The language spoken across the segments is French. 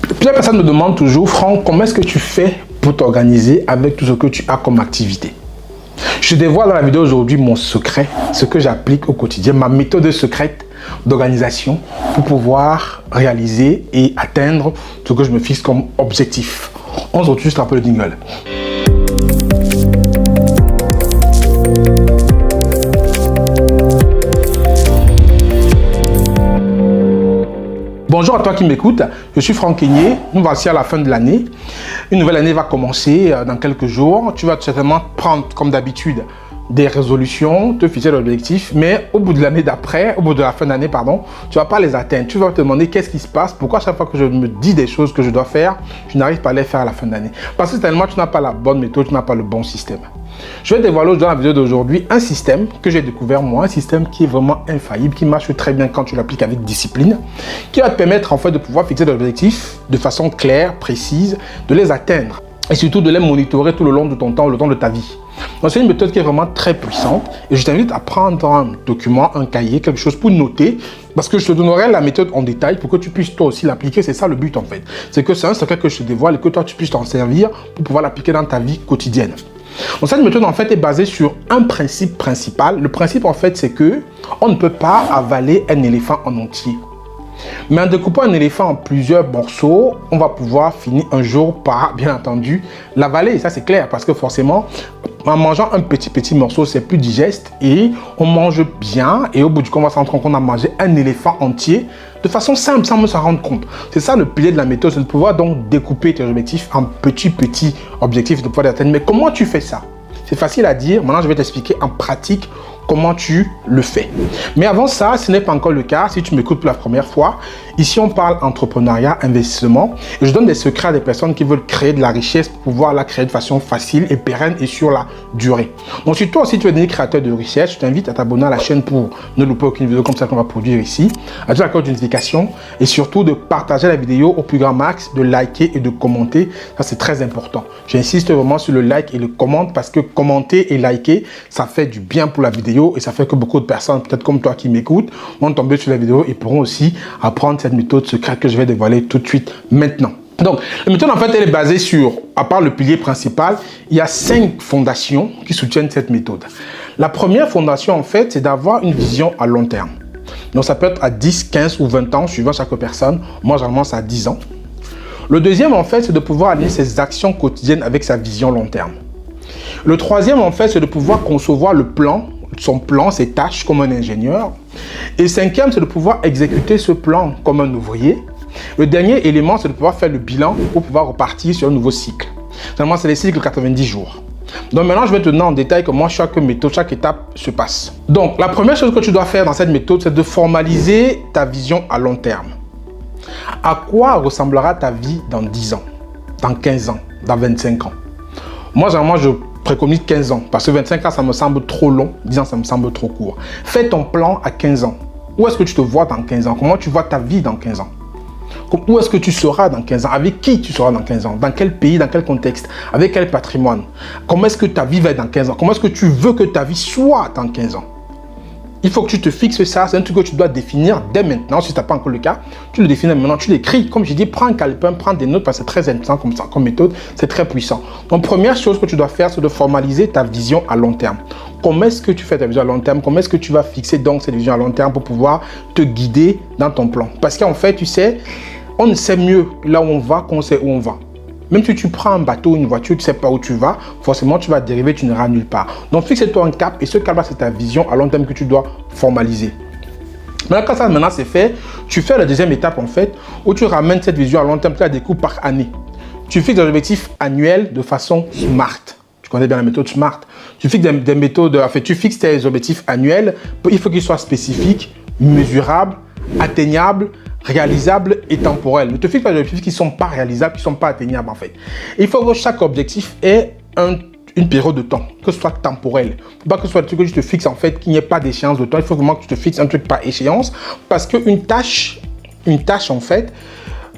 Plusieurs personnes me demandent toujours, Franck, comment est-ce que tu fais pour t'organiser avec tout ce que tu as comme activité? Je dévoile dans la vidéo aujourd'hui mon secret, ce que j'applique au quotidien, ma méthode secrète d'organisation pour pouvoir réaliser et atteindre ce que je me fixe comme objectif. On se retrouve juste après le jingle. Bonjour à toi qui m'écoute, je suis Franck Kenyé. Nous voici à la fin de l'année. Une nouvelle année va commencer dans quelques jours. Tu vas certainement prendre, comme d'habitude, des résolutions, te fixer l'objectif, mais au bout de l'année d'après, au bout de la fin d'année, pardon, tu ne vas pas les atteindre. Tu vas te demander qu'est-ce qui se passe, pourquoi chaque fois que je me dis des choses que je dois faire, je n'arrive pas à les faire à la fin d'année. Parce que tellement tu n'as pas la bonne méthode, tu n'as pas le bon système. Je vais dévoiler dans la vidéo d'aujourd'hui un système que j'ai découvert moi, un système qui est vraiment infaillible, qui marche très bien quand tu l'appliques avec discipline, qui va te permettre en fait de pouvoir fixer des objectifs de façon claire, précise, de les atteindre et surtout de les monitorer tout le long de ton temps, le temps de ta vie. Donc c'est une méthode qui est vraiment très puissante et je t'invite à prendre un document, un cahier, quelque chose pour noter parce que je te donnerai la méthode en détail pour que tu puisses toi aussi l'appliquer. C'est ça le but en fait. C'est que c'est un secret que je te dévoile et que toi tu puisses t'en servir pour pouvoir l'appliquer dans ta vie quotidienne. Donc cette méthode en fait est basée sur un principe principal. Le principe en fait c'est que on ne peut pas avaler un éléphant en entier. Mais en découpant un éléphant en plusieurs morceaux, on va pouvoir finir un jour par, bien entendu, l'avaler. Ça c'est clair parce que forcément, en mangeant un petit morceau, c'est plus digeste et on mange bien. Et au bout du compte, on va se rendre compte qu'on a mangé un éléphant entier de façon simple, sans même s'en rendre compte. C'est ça le pilier de la méthode, c'est de pouvoir donc découper tes objectifs en petits objectifs de pouvoir les atteindre. Mais comment tu fais ça? C'est facile à dire. Maintenant, je vais t'expliquer en pratique comment tu le fais. Mais avant ça, ce n'est pas encore le cas. Si tu m'écoutes pour la première fois, ici on parle entrepreneuriat, investissement. Et je donne des secrets à des personnes qui veulent créer de la richesse pour pouvoir la créer de façon facile et pérenne et sur la durée. Donc si toi aussi tu es devenu créateur de richesse, je t'invite à t'abonner à la chaîne pour ne louper aucune vidéo comme ça qu'on va produire ici, à activer la cloche de notification et surtout de partager la vidéo au plus grand max, de liker et de commenter. Ça c'est très important. J'insiste vraiment sur le like et le comment parce que commenter et liker, ça fait du bien pour la vidéo. Et ça fait que beaucoup de personnes, peut-être comme toi qui m'écoutes, vont tomber sur la vidéo et pourront aussi apprendre cette méthode secrète que je vais dévoiler tout de suite maintenant. Donc, la méthode en fait, elle est basée sur, à part le pilier principal, il y a 5 fondations qui soutiennent cette méthode. La première fondation en fait, c'est d'avoir une vision à long terme. Donc, ça peut être à 10, 15 ou 20 ans, suivant chaque personne. Moi, généralement, c'est à 10 ans. Le deuxième en fait, c'est de pouvoir aligner ses actions quotidiennes avec sa vision long terme. Le troisième en fait, c'est de pouvoir concevoir le plan, son plan, ses tâches comme un ingénieur. Et cinquième, c'est de pouvoir exécuter ce plan comme un ouvrier. Le dernier élément, c'est de pouvoir faire le bilan pour pouvoir repartir sur un nouveau cycle. Normalement, c'est les cycles de 90 jours. Donc maintenant, je vais te donner en détail comment chaque méthode, chaque étape se passe. Donc, la première chose que tu dois faire dans cette méthode, c'est de formaliser ta vision à long terme. À quoi ressemblera ta vie dans 10 ans, dans 15 ans, dans 25 ans? Moi, généralement, je préconise 15 ans, parce que 25 ans, ça me semble trop long, 10 ans, ça me semble trop court. Fais ton plan à 15 ans. Où est-ce que tu te vois dans 15 ans? Comment tu vois ta vie dans 15 ans? Où est-ce que tu seras dans 15 ans? Avec qui tu seras dans 15 ans? Dans quel pays? Dans quel contexte? Avec quel patrimoine? Comment est-ce que ta vie va être dans 15 ans? Comment est-ce que tu veux que ta vie soit dans 15 ans? Il faut que tu te fixes ça, c'est un truc que tu dois définir dès maintenant. Si ce n'est pas encore le cas, tu le définis maintenant, tu l'écris. Comme je dis, prends un calepin, prends des notes parce que c'est très intéressant comme méthode, c'est très puissant. Donc, première chose que tu dois faire, c'est de formaliser ta vision à long terme. Comment est-ce que tu fais ta vision à long terme? Comment est-ce que tu vas fixer donc cette vision à long terme pour pouvoir te guider dans ton plan? Parce qu'en fait, tu sais, on ne sait mieux là où on va qu'on sait où on va. Même si tu prends un bateau ou une voiture, tu ne sais pas où tu vas, forcément tu vas dériver, tu n'iras nulle part. Donc fixe-toi un cap et ce cap-là, c'est ta vision à long terme que tu dois formaliser. Maintenant, quand ça maintenant c'est fait, tu fais la deuxième étape en fait, où tu ramènes cette vision à long terme, tu la découpes par année. Tu fixes des objectifs annuels de façon SMART. Tu connais bien la méthode SMART. Tu fixes des méthodes, en fait, tu fixes tes objectifs annuels, il faut qu'ils soient spécifiques, mesurables, atteignables, réalisables et temporels. Ne te fixe pas des objectifs qui ne sont pas réalisables, qui ne sont pas atteignables en fait. Il faut que chaque objectif ait une période de temps, que ce soit temporel. Il ne faut pas que ce soit un truc que tu te fixes en fait, qu'il n'y ait pas d'échéance de temps. Il faut vraiment que tu te fixes un truc par échéance parce qu'une tâche en fait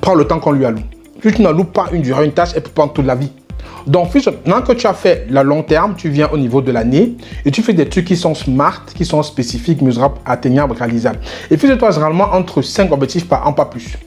prend le temps qu'on lui alloue. Si tu n'alloues pas une durée, une tâche, elle peut prendre toute la vie. Donc, maintenant que tu as fait le long terme, tu viens au niveau de l'année et tu fais des trucs qui sont smart, qui sont spécifiques, mesurables, atteignables, réalisables. Et fixe-toi généralement entre 5 objectifs par an, pas plus.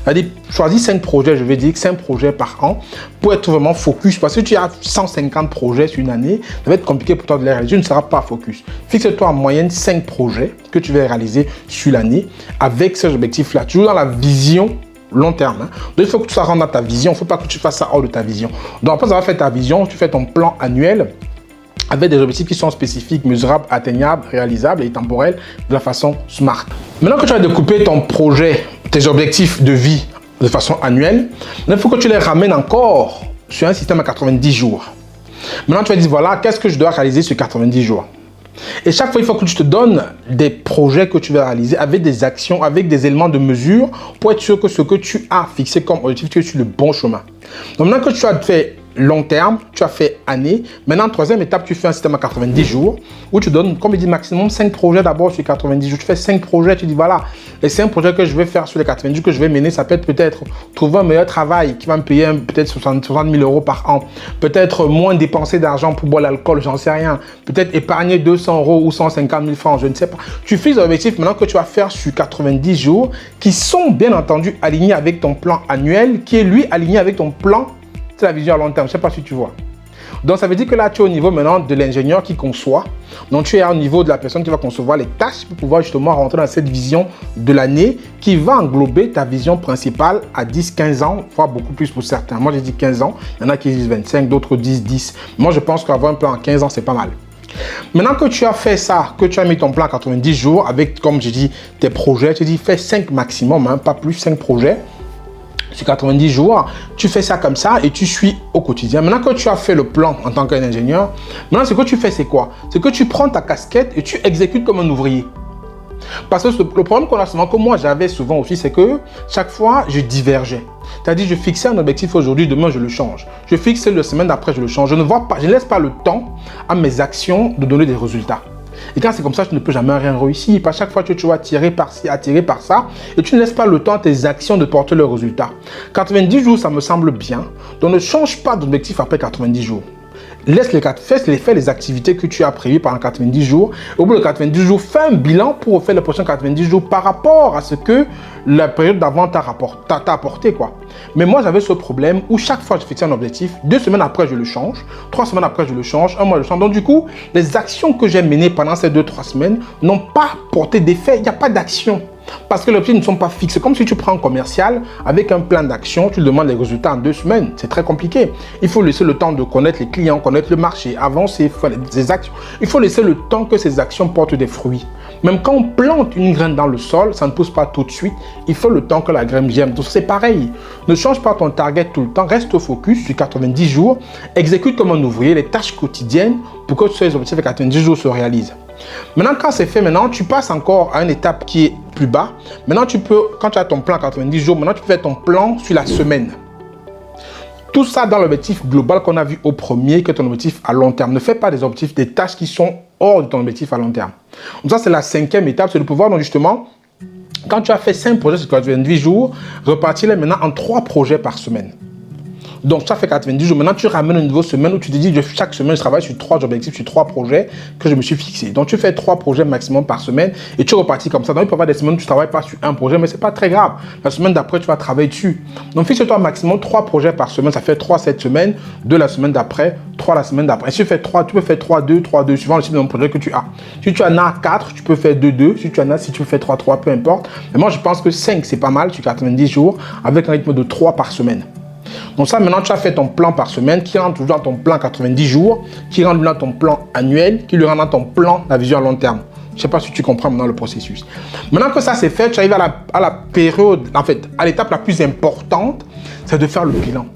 C'est-à-dire, choisis 5 projets, je vais dire 5 projets par an pour être vraiment focus. Parce que tu as 150 projets sur une année, ça va être compliqué pour toi de les réaliser, tu ne seras pas focus. Fixe-toi en moyenne 5 projets que tu vas réaliser sur l'année avec ces objectifs-là. Toujours dans la vision long terme. Donc, il faut que tu sois rendu dans ta vision. Il ne faut pas que tu fasses ça hors de ta vision. Donc, après avoir fait ta vision, tu fais ton plan annuel avec des objectifs qui sont spécifiques, mesurables, atteignables, réalisables et temporels de la façon SMART. Maintenant que tu as découpé ton projet, tes objectifs de vie de façon annuelle, il faut que tu les ramènes encore sur un système à 90 jours. Maintenant, tu vas dire, voilà, qu'est-ce que je dois réaliser sur 90 jours? Et chaque fois, il faut que tu te donnes des projets que tu vas réaliser avec des actions, avec des éléments de mesure pour être sûr que ce que tu as fixé comme objectif, tu es sur le bon chemin. Donc maintenant que tu as fait long terme, tu as fait année. Maintenant, troisième étape, tu fais un système à 90 jours où tu donnes, comme il dit, maximum 5 projets d'abord sur 90 jours. Tu fais 5 projets, tu dis voilà, les 5 projets que je vais faire sur les 90 jours que je vais mener, ça peut être peut-être trouver un meilleur travail qui va me payer peut-être 60 000 € par an. Peut-être moins dépenser d'argent pour boire l'alcool, j'en sais rien. Peut-être épargner 200 € ou 150 000 francs, je ne sais pas. Tu fixes des objectifs maintenant que tu vas faire sur 90 jours qui sont bien entendu alignés avec ton plan annuel, qui est lui aligné avec ton plan. C'est la vision à long terme, je ne sais pas si tu vois. Donc, ça veut dire que là, tu es au niveau maintenant de l'ingénieur qui conçoit. Donc, tu es au niveau de la personne qui va concevoir les tâches pour pouvoir justement rentrer dans cette vision de l'année qui va englober ta vision principale à 10, 15 ans, voire beaucoup plus pour certains. Moi, j'ai dit 15 ans. Il y en a qui disent 25, d'autres disent 10. Moi, je pense qu'avoir un plan en 15 ans, c'est pas mal. Maintenant que tu as fait ça, que tu as mis ton plan à 90 jours avec, comme j'ai dit, tes projets, tu dis fais 5 maximum, hein, pas plus, 5 projets. Sur 90 jours, tu fais ça comme ça et tu suis au quotidien. Maintenant que tu as fait le plan en tant qu'ingénieur, maintenant ce que tu fais c'est quoi? C'est que tu prends ta casquette et tu exécutes comme un ouvrier. Parce que le problème qu'on a souvent, que moi j'avais souvent aussi, c'est que chaque fois je divergeais. C'est-à-dire je fixais un objectif aujourd'hui, demain je le change. Je fixe la semaine d'après, je le change. Je ne laisse pas le temps à mes actions de donner des résultats. Et quand c'est comme ça, tu ne peux jamais rien réussir. À chaque fois, tu vas tirer par-ci, attirer par ça. Et tu ne laisses pas le temps à tes actions de porter le résultat. 90 jours, ça me semble bien. Donc, ne change pas d'objectif après 90 jours. Laisse les activités que tu as prévues pendant 90 jours. Au bout de 90 jours, fais un bilan pour faire les prochains 90 jours par rapport à ce que la période d'avant t'a apporté, quoi. Mais moi, j'avais ce problème où chaque fois je fixais un objectif, 2 semaines après, je le change, 3 semaines après, je le change, 1 mois, je le change. Donc, du coup, les actions que j'ai menées pendant ces 2-3 semaines n'ont pas porté d'effet. Il n'y a pas d'action. Parce que les objectifs ne sont pas fixes. Comme si tu prends un commercial avec un plan d'action, tu demandes les résultats en 2 semaines. C'est très compliqué. Il faut laisser le temps de connaître les clients, connaître le marché, avancer, faire des actions. Il faut laisser le temps que ces actions portent des fruits. Même quand on plante une graine dans le sol, ça ne pousse pas tout de suite. Il faut le temps que la graine germe. Donc c'est pareil. Ne change pas ton target tout le temps. Reste au focus sur 90 jours. Exécute comme un ouvrier les tâches quotidiennes pour que ces objectifs à 90 jours se réalisent. Maintenant, quand c'est fait, maintenant, tu passes encore à une étape qui est plus bas. Maintenant, tu peux, quand tu as ton plan à 90 jours, maintenant, tu peux faire ton plan sur la semaine. Tout ça dans l'objectif global qu'on a vu au premier, que ton objectif à long terme. Ne fais pas des objectifs, des tâches qui sont hors de ton objectif à long terme. Donc ça, c'est la 5e étape, c'est de pouvoir, donc justement, quand tu as fait 5 projets sur 90 jours, repartir-les maintenant en 3 projets par semaine. Donc, ça fait 90 jours. Maintenant, tu ramènes une nouvelle semaine où tu te dis, chaque semaine, je travaille sur 3 objectifs, sur 3 projets que je me suis fixé. Donc, tu fais 3 projets maximum par semaine et tu repartis comme ça. Donc, il peut y avoir des semaines où tu ne travailles pas sur un projet, mais ce n'est pas très grave. La semaine d'après, tu vas travailler dessus. Donc, fixe-toi maximum 3 projets par semaine. Ça fait 3 cette semaine, 2 la semaine d'après, 3 la semaine d'après. Si tu fais 3, tu peux faire 3, 2, 3, 2, suivant le type de projet que tu as. Si tu en as 4, tu peux faire 2, 2. Si tu en as, si tu peux faire 3, 3, peu importe. Mais moi, je pense que 5, c'est pas mal sur 90 jours avec un rythme de 3 par semaine. Donc ça, maintenant, tu as fait ton plan par semaine qui rentre toujours dans ton plan 90 jours, qui rentre dans ton plan annuel, qui lui rentre dans ton plan, la vision à long terme. Je ne sais pas si tu comprends maintenant le processus. Maintenant que ça c'est fait, tu arrives à la période, en fait, à l'étape la plus importante, c'est de faire le bilan.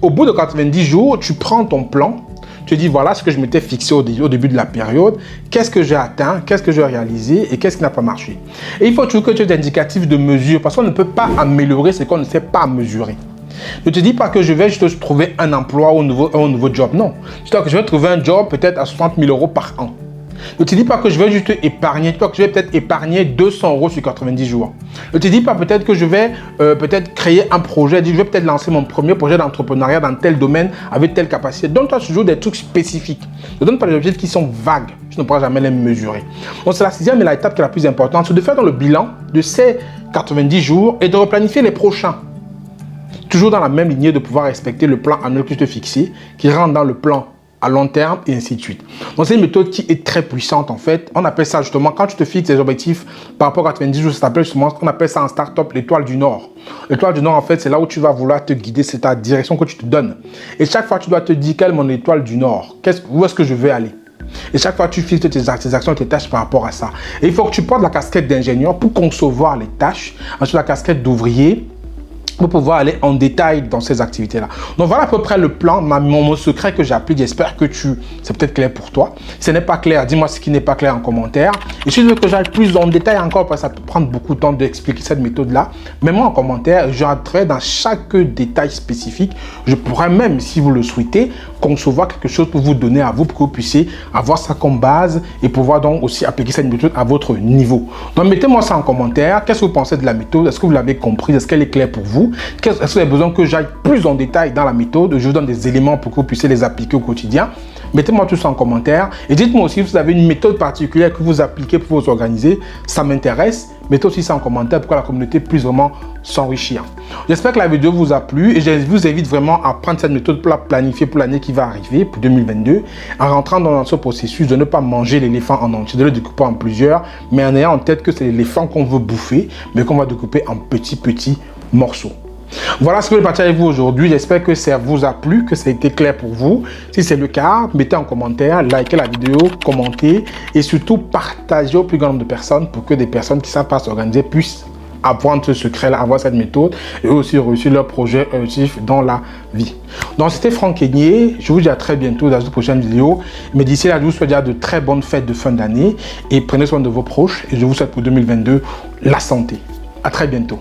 Au bout de 90 jours, tu prends ton plan, tu dis voilà ce que je m'étais fixé au début de la période, qu'est-ce que j'ai atteint, qu'est-ce que j'ai réalisé et qu'est-ce qui n'a pas marché. Et il faut toujours que tu aies des indicatifs de mesure parce qu'on ne peut pas améliorer ce qu'on ne sait pas mesurer. Ne te dis pas que je vais juste trouver un emploi ou un nouveau job. Non. Dis-toi que je vais trouver un job peut-être à 60 000 € par an. Ne te dis pas que je vais juste épargner. Dis-toi que je vais peut-être épargner 200 € sur 90 jours. Ne te dis pas peut-être que je vais peut-être créer un projet. Je vais peut-être lancer mon premier projet d'entrepreneuriat dans tel domaine avec telle capacité. Donne-toi toujours des trucs spécifiques. Ne donne pas des objectifs qui sont vagues. tu ne pourras jamais les mesurer. Donc c'est la sixième et l'étape qui est la plus importante, c'est de faire dans le bilan de ces 90 jours et de replanifier les prochains. Toujours dans la même lignée de pouvoir respecter le plan annuel que je te fixé, qui rentre dans le plan à long terme et ainsi de suite. Donc c'est une méthode qui est très puissante en fait. On appelle ça justement, quand tu te fixes des objectifs par rapport à 90 jours, ça s'appelle justement, on appelle ça en start-up l'étoile du Nord. L'étoile du Nord en fait, c'est là où tu vas vouloir te guider, c'est ta direction que tu te donnes. Et chaque fois tu dois te dire, quelle est mon étoile du Nord? Où est-ce que je veux aller? Et chaque fois, tu fixes tes actions, tes tâches par rapport à ça. Et il faut que tu portes la casquette d'ingénieur pour concevoir les tâches, ensuite la casquette d'ouvrier, pour pouvoir aller en détail dans ces activités-là. Donc voilà à peu près le plan, mon secret que j'applique. J'espère que c'est peut-être clair pour toi. Si ce n'est pas clair, dis-moi ce qui n'est pas clair en commentaire. Et si tu veux que j'aille plus en détail encore, parce que ça peut prendre beaucoup de temps d'expliquer cette méthode-là, mets-moi en commentaire. J'entrerai dans chaque détail spécifique. Je pourrais même, si vous le souhaitez, concevoir quelque chose pour vous donner à vous, pour que vous puissiez avoir ça comme base et pouvoir donc aussi appliquer cette méthode à votre niveau. Donc mettez-moi ça en commentaire. Qu'est-ce que vous pensez de la méthode? Est-ce que vous l'avez compris? Est-ce qu'elle est claire pour vous? Est-ce que vous avez besoin que j'aille plus en détail dans la méthode? Je vous donne des éléments pour que vous puissiez les appliquer au quotidien. Mettez-moi tout ça en commentaire. Et dites-moi aussi si vous avez une méthode particulière que vous appliquez pour vous organiser. Ça m'intéresse. Mettez aussi ça en commentaire pour que la communauté puisse vraiment s'enrichir. J'espère que la vidéo vous a plu et je vous invite vraiment à prendre cette méthode pour la planifier pour l'année qui va arriver, pour 2022, en rentrant dans ce processus de ne pas manger l'éléphant en entier, de le découper en plusieurs, mais en ayant en tête que c'est l'éléphant qu'on veut bouffer, mais qu'on va découper en petits morceaux. Voilà ce que je vais partager avec vous aujourd'hui. J'espère que ça vous a plu, que ça a été clair pour vous. Si c'est le cas, mettez en commentaire, likez la vidéo, commentez et surtout partagez au plus grand nombre de personnes pour que des personnes qui ne savent pas s'organiser puissent apprendre ce secret-là, avoir cette méthode et aussi réussir leur projet objectif dans la vie. Donc c'était Franck Kenyé. Je vous dis à très bientôt dans une prochaine vidéo. Mais d'ici là, je vous souhaite déjà de très bonnes fêtes de fin d'année et prenez soin de vos proches et je vous souhaite pour 2022 la santé. À très bientôt.